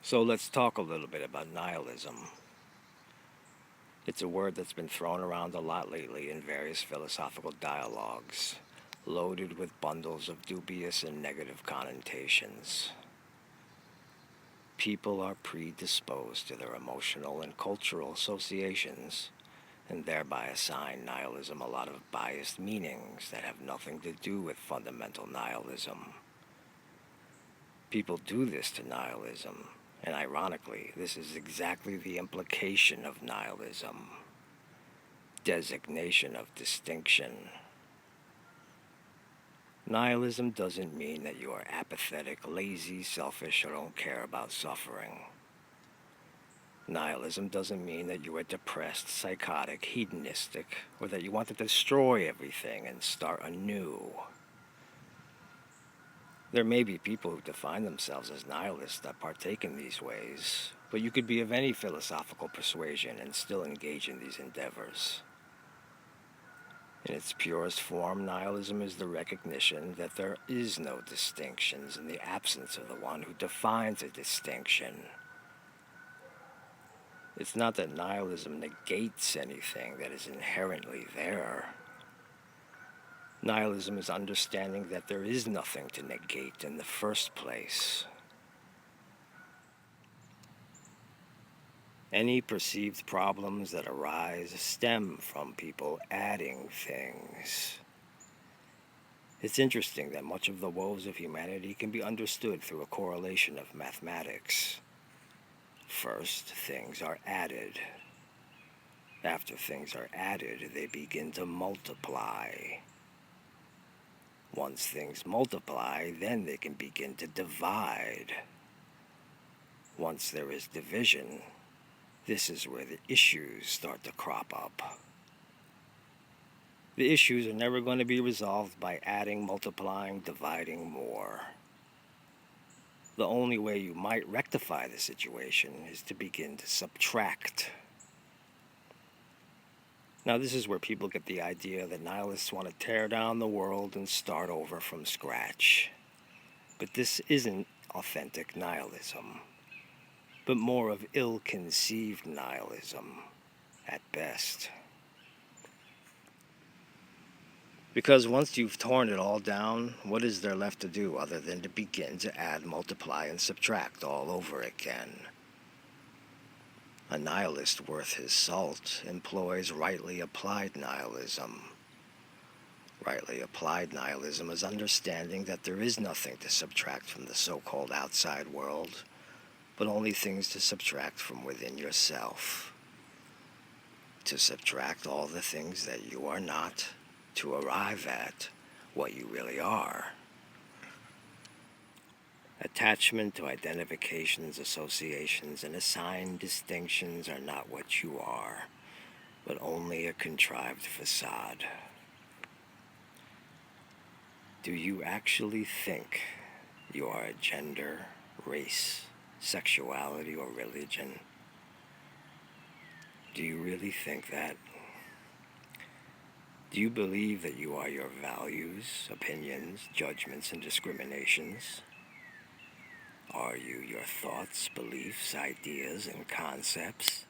So let's talk a little bit about nihilism. It's a word that's been thrown around a lot lately in various philosophical dialogues, loaded with bundles of dubious and negative connotations. People are predisposed to their emotional and cultural associations, and thereby assign nihilism a lot of biased meanings that have nothing to do with fundamental nihilism. People do this to nihilism, and ironically, this is exactly the implication of nihilism: designation of distinction. Nihilism doesn't mean that you are apathetic, lazy, selfish, or don't care about suffering. Nihilism doesn't mean that you are depressed, psychotic, hedonistic, or that you want to destroy everything and start anew. There may be people who define themselves as nihilists that partake in these ways, but you could be of any philosophical persuasion and still engage in these endeavors. In its purest form, nihilism is the recognition that there is no distinctions in the absence of the one who defines a distinction. It's not that nihilism negates anything that is inherently there. Nihilism is understanding that there is nothing to negate in the first place. Any perceived problems that arise stem from people adding things. It's interesting that much of the woes of humanity can be understood through a correlation of mathematics. First, things are added. After things are added, they begin to multiply. Once things multiply, then they can begin to divide. Once there is division, this is where the issues start to crop up. The issues are never going to be resolved by adding, multiplying, dividing more. The only way you might rectify the situation is to begin to subtract. Now, this is where people get the idea that nihilists want to tear down the world and start over from scratch. But this isn't authentic nihilism, but more of ill-conceived nihilism, at best. Because once you've torn it all down, what is there left to do other than to begin to add, multiply, and subtract all over again? A nihilist worth his salt employs rightly applied nihilism. Rightly applied nihilism is understanding that there is nothing to subtract from the so-called outside world, but only things to subtract from within yourself. To subtract all the things that you are not, to arrive at what you really are. Attachment to identifications, associations, and assigned distinctions are not what you are, but only a contrived facade. Do you actually think you are a gender, race, sexuality, or religion? Do you really think that? Do you believe that you are your values, opinions, judgments, and discriminations? Are you your thoughts, beliefs, ideas, and concepts?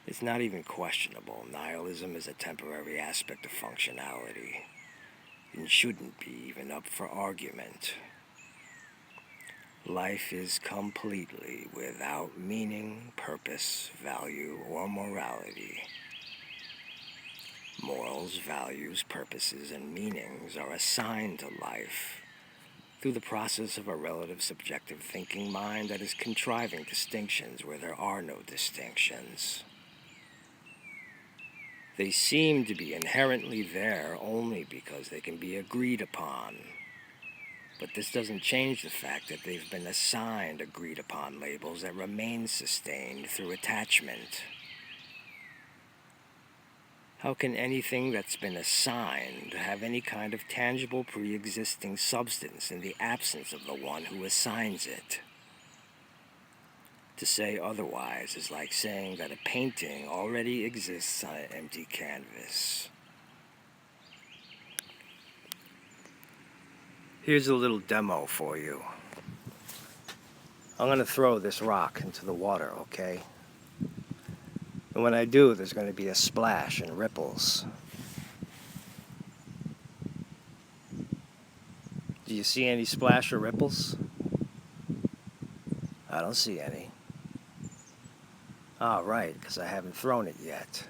It's not even questionable. Nihilism is a temporary aspect of functionality and shouldn't be even up for argument. Life is completely without meaning, purpose, value, or morality. Morals, values, purposes, and meanings are assigned to life through the process of a relative subjective thinking mind that is contriving distinctions where there are no distinctions. They seem to be inherently there only because they can be agreed upon. But this doesn't change the fact that they've been assigned agreed upon labels that remain sustained through attachment. How can anything that's been assigned have any kind of tangible pre-existing substance in the absence of the one who assigns it? To say otherwise is like saying that a painting already exists on an empty canvas. Here's a little demo for you. I'm going to throw this rock into the water, okay? And when I do, there's going to be a splash and ripples. Do you see any splash or ripples? I don't see any. All right, because I haven't thrown it yet.